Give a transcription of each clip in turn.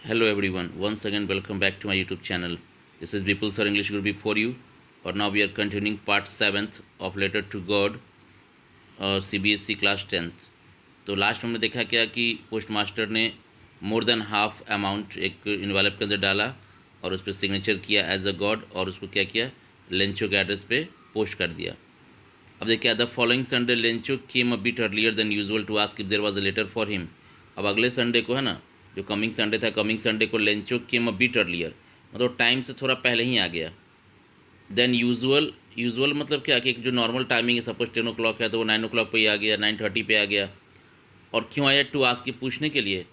Hello everyone, once again welcome back to my YouTube channel. This is Vipul Sir English Group for you. और now we are continuing part 7th of Letter to God CBSE class 10th. तो last में हमने देखा क्या कि post master ने more than half amount एक envelope के अंदर डाला और उस पर सिग्नेचर किया एज अ गॉड और उसको क्या किया लेंचो के एड्रेस पे पोस्ट कर दिया. अब देखिए the following Sunday Lencho came a bit earlier than usual to ask if there was a letter for him. अब अगले संडे को है ना, जो कमिंग संडे था, कमिंग संडे को Lencho came a bit earlier, मतलब टाइम से थोड़ा पहले ही आ गया. देन यूजुअल मतलब क्या कि जो नॉर्मल टाइमिंग है, सपोज 10 o'clock है तो वो 9 o'clock पे ही आ गया, 9:30 पे आ गया. और क्यों आया? टू आस्क, की पूछने के लिए.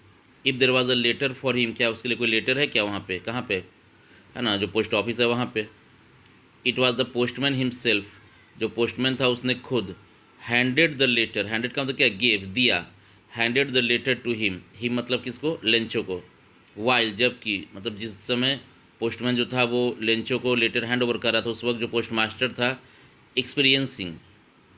If there was a letter for him, क्या उसके लिए कोई लेटर है क्या वहाँ पे, कहाँ पे है ना, जो पोस्ट ऑफिस है वहाँ पे. It was the postman himself, जो पोस्टमैन था उसने खुद हैंडेड द लेटर, हैंडेड का मतलब क्या, गेव, दिया, handed the letter to him मतलब किसको, लेंचो को. वाइल, जबकि मतलब जिस समय पोस्टमैन जो था वो लेंचो को लेटर हैंड ओवर कर रहा था, उस वक्त जो पोस्ट मास्टर था एक्सपीरियंसिंग,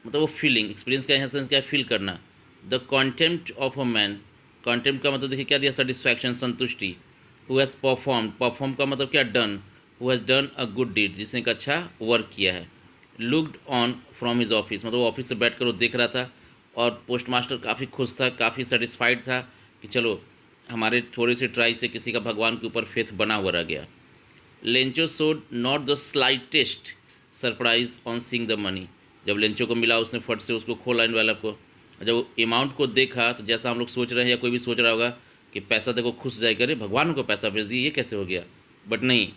मतलब वो फीलिंग, एक्सपीरियंस का यहाँ सेंस क्या, फील करना. The contempt of a man, contempt का मतलब देखिए क्या दिया, सेटिस्फैक्शन, संतुष्टि. हु हैज़ परफॉर्म, परफॉर्म का मतलब क्या, done. Who has done a good deed, जिसने एक अच्छा वर्क किया है. Looked on from his office, मतलब वो ऑफिस से बैठ कर वो देख रहा था और पोस्ट मास्टर काफ़ी खुश था, काफ़ी सेटिस्फाइड था कि चलो हमारे थोड़ी सी ट्राई से किसी का भगवान के ऊपर फेथ बना हुआ रह गया. Lencho showed not the slightest surprise on seeing the money, जब लेंचो को मिला उसने फट से उसको खोला इनवेलप को, जब अमाउंट को देखा तो जैसा हम लोग सोच रहे हैं या कोई भी सोच रहा होगा कि पैसा देखो खुश जाए, करे भगवान को पैसा भेज दिया, ये कैसे हो गया, बट नहीं.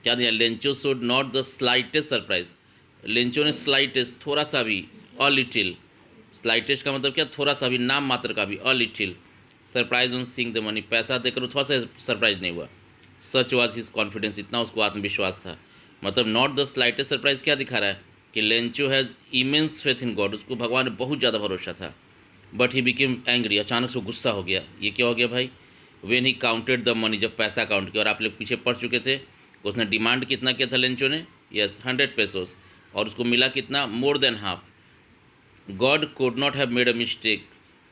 क्या दिया, Lencho showed not the slightest surprise, Lencho ने स्लाइटेस्ट, थोड़ा सा भी, अ लिटिल, स्लाइटेस्ट का मतलब क्या, थोड़ा सा भी, नाम मात्र का भी, a little surprise on seeing the money, पैसा देकर थोड़ा सा सरप्राइज नहीं हुआ. सच वाज हिज कॉन्फिडेंस, इतना उसको आत्मविश्वास था. मतलब नॉट द स्लाइटेस्ट सरप्राइज क्या दिखा रहा है कि Lencho has immense faith in God, उसको भगवान में बहुत ज़्यादा भरोसा था. बट ही बिकेम एंग्री, अचानक से गुस्सा हो गया. ये क्या हो गया भाई? When he counted the money, जब पैसा काउंट किया, और आप लोग पीछे पढ़ चुके थे, उसने डिमांड कितना किया था लेंचो ने, यस 100 pesos, और उसको मिला कितना, more than half. God could not have made a mistake,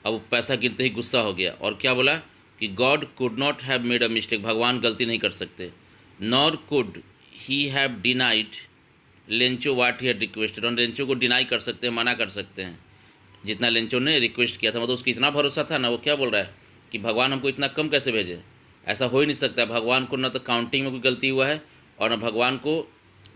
अब वो पैसा गिनते ही गुस्सा हो गया और क्या बोला कि God could not have made a mistake, भगवान गलती नहीं कर सकते. Nor could he have denied Lencho what he had requested, और लेंचो को डिनाई कर सकते हैं, मना कर सकते हैं जितना लेंचो ने रिक्वेस्ट किया था. मतलब उसको इतना भरोसा था ना, वो क्या बोल रहा है कि भगवान हमको इतना कम कैसे भेजे, ऐसा हो ही नहीं सकता. भगवान को ना तो काउंटिंग में कोई गलती हुआ है और ना भगवान को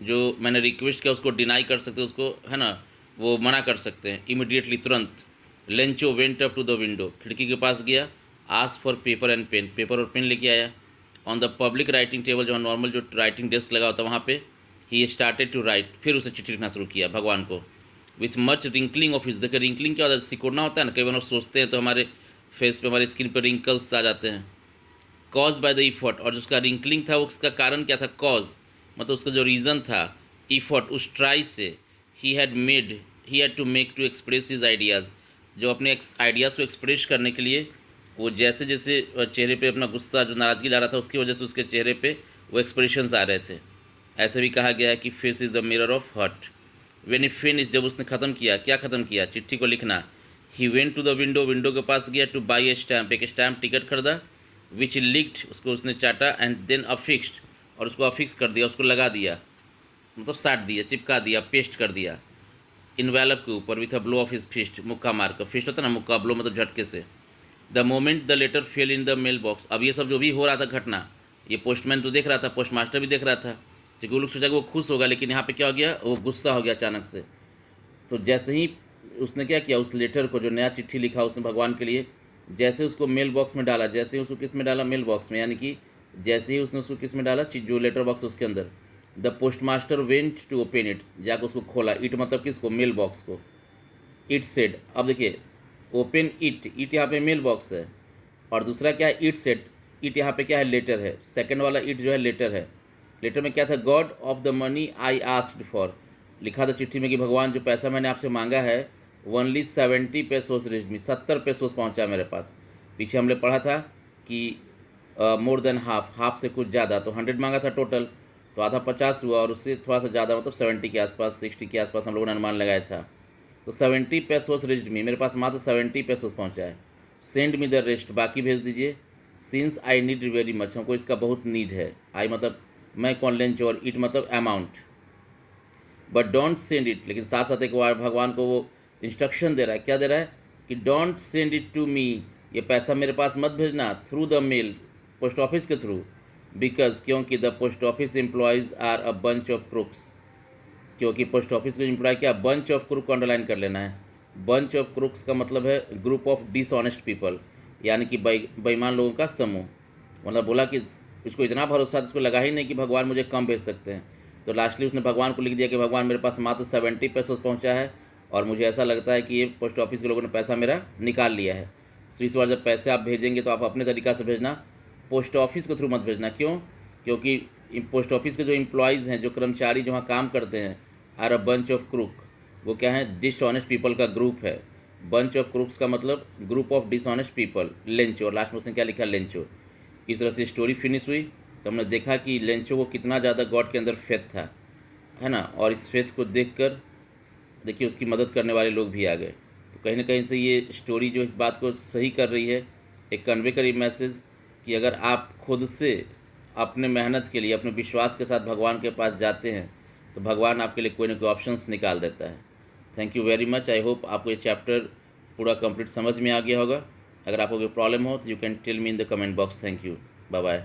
जो मैंने रिक्वेस्ट किया उसको डिनाई कर सकते, उसको है ना वो मना कर सकते हैं. इमिडिएटली, तुरंत, Lencho went up to the window, खिड़की के पास गया. Ask for paper and pen, paper और पेन लेके आया. On the public writing table, जो नॉर्मल जो राइटिंग डेस्क लगा होता है वहाँ पे, ही स्टार्टेड टू राइट, फिर उसने चिट्ठी लिखना शुरू किया भगवान को. With much wrinkling of his, देखिए रिंकलिंग क्या होता है, सिकुड़ना होता है ना, कई बार हम सोचते हैं तो हमारे फेस पे, हमारे स्किन पर रिंकल्स आ जाते हैं. कॉज बाय द इफर्ट, और जिसका रिंकलिंग था वो उसका कारण क्या था, कॉज मतलब उसका जो रीज़न था, इफर्ट, उस ट्राई से. He had to make to express his ideas, जो अपने आइडियाज़ को एक्सप्रेस करने के लिए वो जैसे जैसे चेहरे पे अपना गुस्सा, जो नाराज़गी ला रहा था, उसकी वजह से उसके चेहरे पे वो एक्सप्रेशंस आ रहे थे. ऐसे भी कहा गया है कि face is the mirror of heart. When he finish, जब उसने ख़त्म किया, क्या ख़त्म किया, चिट्ठी को लिखना. He went to the window, window के पास गया. टू बाई ए स्टैम्प, एक स्टैम्प टिकट खरीदा. विच लिक्ड, उसको उसने चाटा. एंड देन अफिक्स्ड, और उसको अफिक्स कर दिया, उसको लगा दिया, मतलब साट दिया, चिपका दिया, पेस्ट कर दिया इनवेलप के ऊपर. With a blow of his fist, मुक्का मार कर, फिस्ट होता है ना मुक्का, ब्लो मतलब झटके से. The moment the letter fell in the mail box, अब ये सब जो भी हो रहा था घटना, ये पोस्टमैन तो देख रहा था, पोस्ट मास्टर भी देख रहा था, क्योंकि वो लोग सोचा कि वो खुश होगा, लेकिन यहाँ पे क्या हो गया, वो गुस्सा हो गया अचानक से. तो जैसे ही उसने क्या किया, उस लेटर को, जो नया चिट्ठी लिखा उसने भगवान के लिए, जैसे उसको मेल बॉक्स में डाला, जैसे ही उसको किस में डाला, मेल बॉक्स में, यानी कि जैसे ही उसने उसको किस में डाला, जो लेटर बॉक्स उसके अंदर, the post master went to open it, जाकर उसको खोला. इट मतलब किसको, मेल बॉक्स को. इट सेड, अब देखिए ओपन इट, इट यहाँ पे मेल बॉक्स है, और दूसरा क्या है, इट सेड, इट यहाँ पे क्या है, लेटर है. सेकंड वाला इट जो है लेटर है. लेटर में क्या था, God of the money I asked for, लिखा था चिट्ठी में कि भगवान जो पैसा मैंने आपसे मांगा है, only 70 pesos reach me, 70 pesos पहुँचा मेरे पास. पीछे हमने पढ़ा था कि मोर देन हाफ, हाफ से कुछ ज़्यादा, तो 100 मांगा था टोटल, तो आधा 50 हुआ, और उससे थोड़ा सा ज़्यादा मतलब 70 के आसपास, 60 के आसपास हम लोगों ने अनुमान लगाया था. तो 70 pesos रीच मी, मेरे पास मात्र 70 pesos पहुँचा है. सेंड मी द रेस्ट, बाकी भेज दीजिए. Since I need very much, हमको इसका बहुत नीड है। आई मतलब मैं कौन, लेंचो, और इट मतलब amount. But don't send it, लेकिन साथ साथ एक बार भगवान को वो इंस्ट्रक्शन दे रहा है। क्या दे रहा है कि don't send it to me, ये पैसा मेरे पास मत भेजना through the mail, post office के थ्रू। बिकॉज, क्योंकि the post office employees are a bunch of crooks, क्योंकि पोस्ट ऑफिस के एम्प्लॉय क्या, बंच ऑफ क्रुक को अंडरलाइन कर लेना है। बंच ऑफ क्रुक्स का मतलब है ग्रुप ऑफ डिसऑनेस्ट पीपल, यानी कि बेईमान लोगों का समूह। मतलब बोला कि इसको इतना भरोसा था, इसको लगा ही नहीं कि भगवान मुझे कम भेज सकते हैं। तो लास्टली उसने भगवान को लिख दिया कि भगवान मेरे पास मात्र 70 पैसों पहुंचा है, और मुझे ऐसा लगता है कि ये पोस्ट ऑफिस के लोगों ने पैसा मेरा निकाल लिया है। तो इस बार जब पैसे आप भेजेंगे तो आप अपने तरीक़ा से भेजना, पोस्ट ऑफिस के थ्रू मत भेजना। क्यों? क्योंकि पोस्ट ऑफिस के जो एम्प्लॉयज़ हैं, जो कर्मचारी जो वहाँ काम करते हैं, are a bunch of crook, वो क्या है, डिसऑनेस्ट पीपल का ग्रुप है। बंच ऑफ क्रूक्स का मतलब group of dishonest people, Lencho, और लास्ट में उसने क्या लिखा, लेंचो। इस तरह से स्टोरी फिनिश हुई। तो हमने देखा कि लेंचो को कितना ज़्यादा गॉड के अंदर फेथ था, है ना, और इस फेथ को देखकर देखिए उसकी मदद करने वाले लोग भी आ गए। तो कहीं ना कहीं से ये स्टोरी जो इस बात को सही कर रही है, एक कन्वे करी मैसेज कि अगर आप खुद से अपने मेहनत के लिए, अपने विश्वास के साथ भगवान के पास जाते हैं, तो भगवान आपके लिए कोई ना कोई ऑप्शंस निकाल देता है। Thank you very much. I hope आपको ये चैप्टर पूरा कंप्लीट समझ में आ गया होगा। अगर आपको कोई प्रॉब्लम हो तो you can tell me in the comment box. Thank you, bye bye.